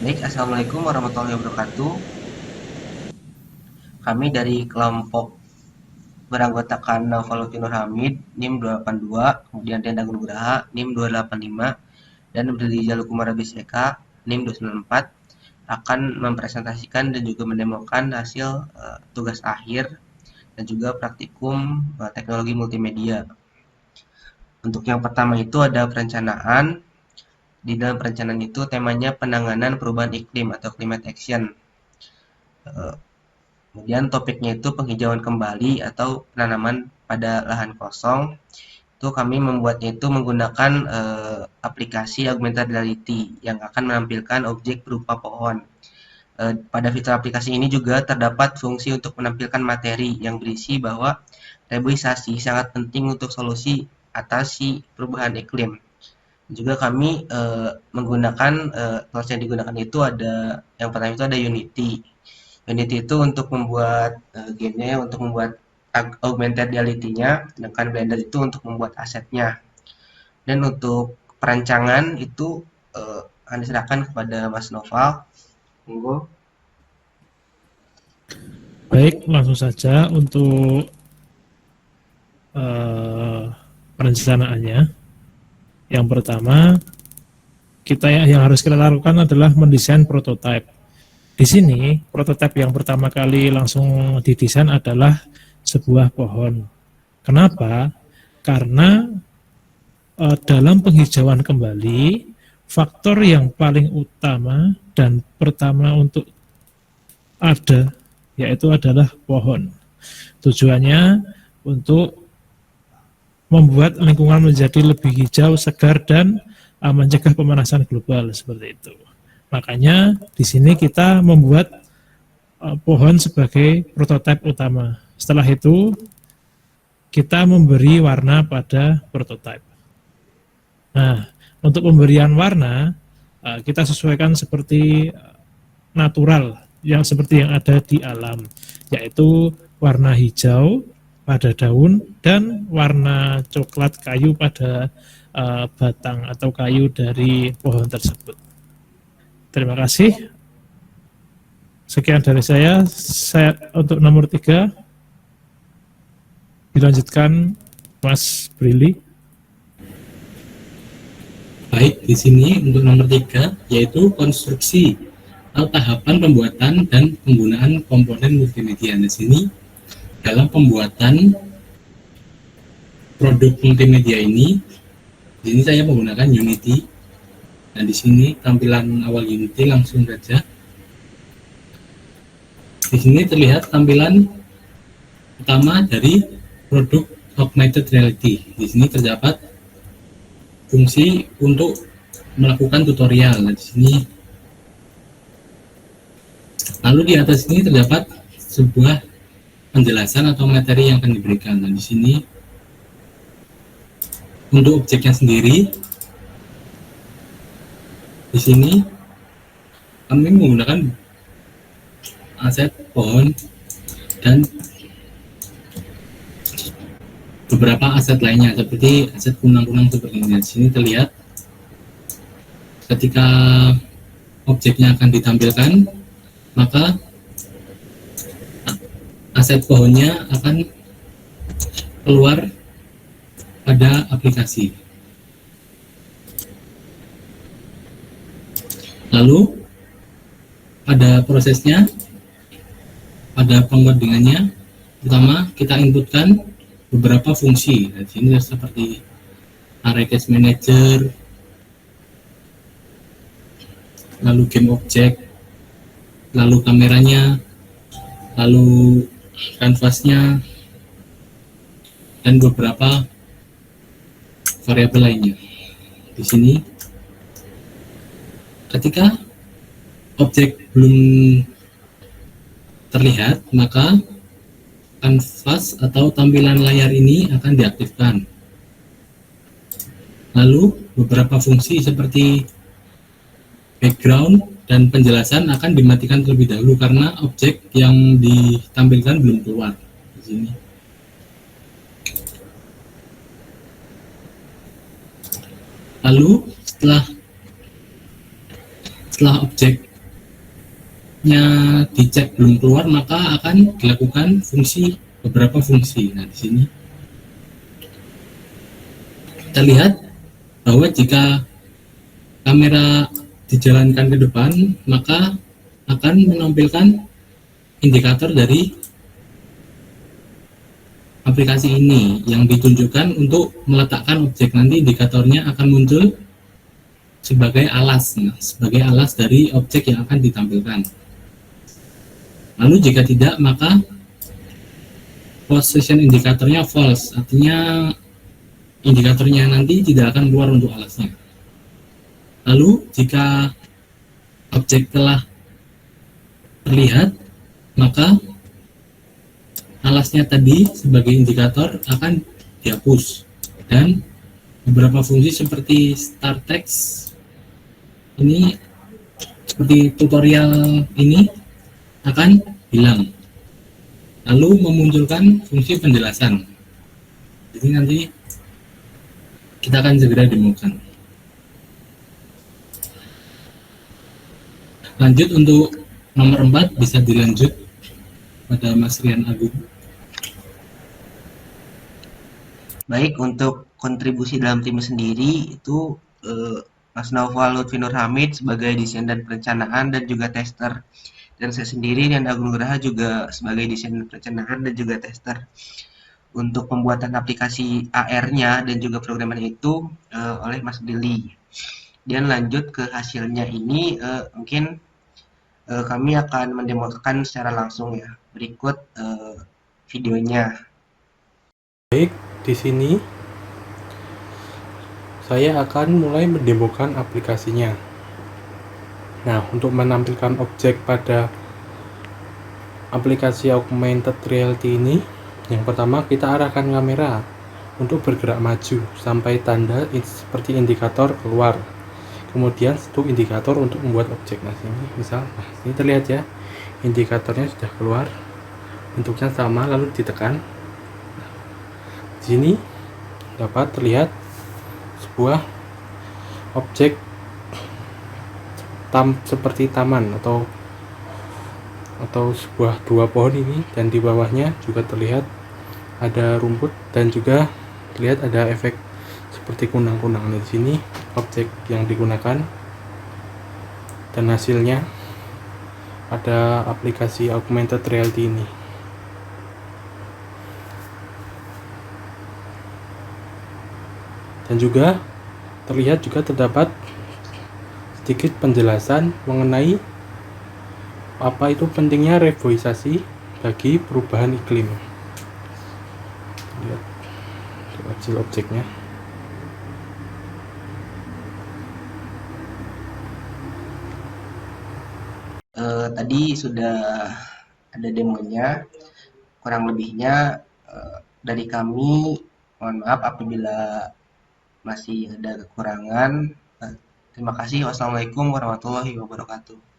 Baik, Assalamualaikum warahmatullahi wabarakatuh. Kami dari kelompok beranggotakan Naufal Nur Hamid, NIM 282, kemudian Tenda Nugraha, NIM 285, dan Berdiri Jalukumara BSEK, NIM 294, akan mempresentasikan dan juga mendemokan hasil tugas akhir dan juga praktikum teknologi multimedia. Untuk yang pertama itu ada perencanaan. Di dalam perencanaan itu temanya penanganan perubahan iklim atau climate action. Eh, Kemudian topiknya itu penghijauan kembali atau penanaman pada lahan kosong. Itu kami membuatnya itu menggunakan aplikasi augmented reality yang akan menampilkan objek berupa pohon. Pada fitur aplikasi ini juga terdapat fungsi untuk menampilkan materi yang berisi bahwa reboisasi sangat penting untuk solusi atasi perubahan iklim. Juga kami menggunakan tools yang digunakan itu ada yang pertama itu ada Unity. Unity itu untuk membuat gamenya, untuk membuat augmented reality-nya, sedangkan Blender itu untuk membuat asetnya. Dan untuk perancangan itu akan diserahkan kepada Mas Noval. Monggo. Baik, langsung saja untuk uh, perencanaannya. Yang pertama, yang harus kita lakukan adalah mendesain prototipe. Di sini, prototipe yang pertama kali langsung didesain adalah sebuah pohon. Kenapa? Karena dalam penghijauan kembali, faktor yang paling utama dan pertama untuk ada, yaitu adalah pohon. Tujuannya untuk membuat lingkungan menjadi lebih hijau, segar, dan mencegah pemanasan global seperti itu. Makanya di sini kita membuat pohon sebagai prototipe utama. Setelah itu kita memberi warna pada prototipe. Nah, untuk pemberian warna kita sesuaikan seperti natural yang seperti yang ada di alam, yaitu warna hijau pada daun dan warna coklat kayu pada batang atau kayu dari pohon tersebut. Terima kasih. Sekian dari saya untuk nomor 3 dilanjutkan Mas Brili. Baik, di sini untuk nomor 3 yaitu konstruksi atau tahapan pembuatan dan penggunaan komponen multimedia. Di sini dalam pembuatan produk multimedia ini, di sini saya menggunakan Unity. Dan di sini tampilan awal Unity langsung saja. Di sini terlihat tampilan utama dari produk augmented reality. Di sini terdapat fungsi untuk melakukan tutorial. Nah, di sini lalu di atas ini terdapat sebuah penjelasan atau materi yang akan diberikan. Nah, di sini untuk objeknya sendiri, di sini kami menggunakan aset pohon dan beberapa aset lainnya seperti aset kunang-kunang seperti ini. Di sini terlihat ketika objeknya akan ditampilkan, maka aset pohonnya akan keluar pada aplikasi. Lalu pada prosesnya, pada pengodingannya, pertama kita inputkan beberapa fungsi. Di sini seperti array case manager, lalu game object, lalu kameranya, lalu kanvasnya, dan beberapa variabel lainnya. Di sini ketika objek belum terlihat, maka kanvas atau tampilan layar ini akan diaktifkan. Lalu beberapa fungsi seperti background dan penjelasan akan dimatikan terlebih dahulu karena objek yang ditampilkan belum keluar. Di sini. Lalu setelah objek objeknya dicek belum keluar, maka akan dilakukan beberapa fungsi. Nah, di sini kita lihat bahwa jika kamera dijalankan ke depan, maka akan menampilkan indikator dari aplikasi ini yang ditunjukkan untuk meletakkan objek. Nanti indikatornya akan muncul sebagai alas, sebagai alas dari objek yang akan ditampilkan. Lalu jika tidak, maka position indikatornya false, artinya indikatornya nanti tidak akan keluar untuk alasnya. Lalu jika objek telah terlihat, maka alasnya tadi sebagai indikator akan dihapus, dan beberapa fungsi seperti start text ini, seperti tutorial ini, akan hilang, lalu memunculkan fungsi penjelasan. Jadi nanti kita akan segera demokan. Lanjut untuk nomor 4, bisa dilanjut pada Mas Rian Agung. Baik, untuk kontribusi dalam tim sendiri itu Mas Naufal Lutfi Nur Hamid sebagai desain dan perencanaan dan juga tester. Dan saya sendiri Rian Agung Nugraha juga sebagai desain dan perencanaan dan juga tester. Untuk pembuatan aplikasi AR-nya dan juga programmer itu oleh Mas Billy. Dan lanjut ke hasilnya ini mungkin kami akan mendemokan secara langsung ya. Berikut videonya. Baik, di sini saya akan mulai mendemokan aplikasinya. Nah, untuk menampilkan objek pada aplikasi augmented reality ini, yang pertama kita arahkan kamera untuk bergerak maju sampai tanda seperti indikator keluar. Kemudian satu indikator untuk membuat objek. Nah, sini misal, ini terlihat ya, indikatornya sudah keluar, bentuknya sama, lalu ditekan. Di sini dapat terlihat sebuah objek seperti taman atau sebuah dua pohon ini, dan di bawahnya juga terlihat ada rumput dan juga terlihat ada efek seperti kunang-kunang. Di sini objek yang digunakan dan hasilnya pada aplikasi augmented reality ini. Dan juga terlihat juga terdapat sedikit penjelasan mengenai apa itu pentingnya reboisasi bagi perubahan iklim. Lihat hasil objeknya. Tadi sudah ada demonya, kurang lebihnya dari kami mohon maaf apabila masih ada kekurangan. Terima kasih. Wassalamualaikum warahmatullahi wabarakatuh.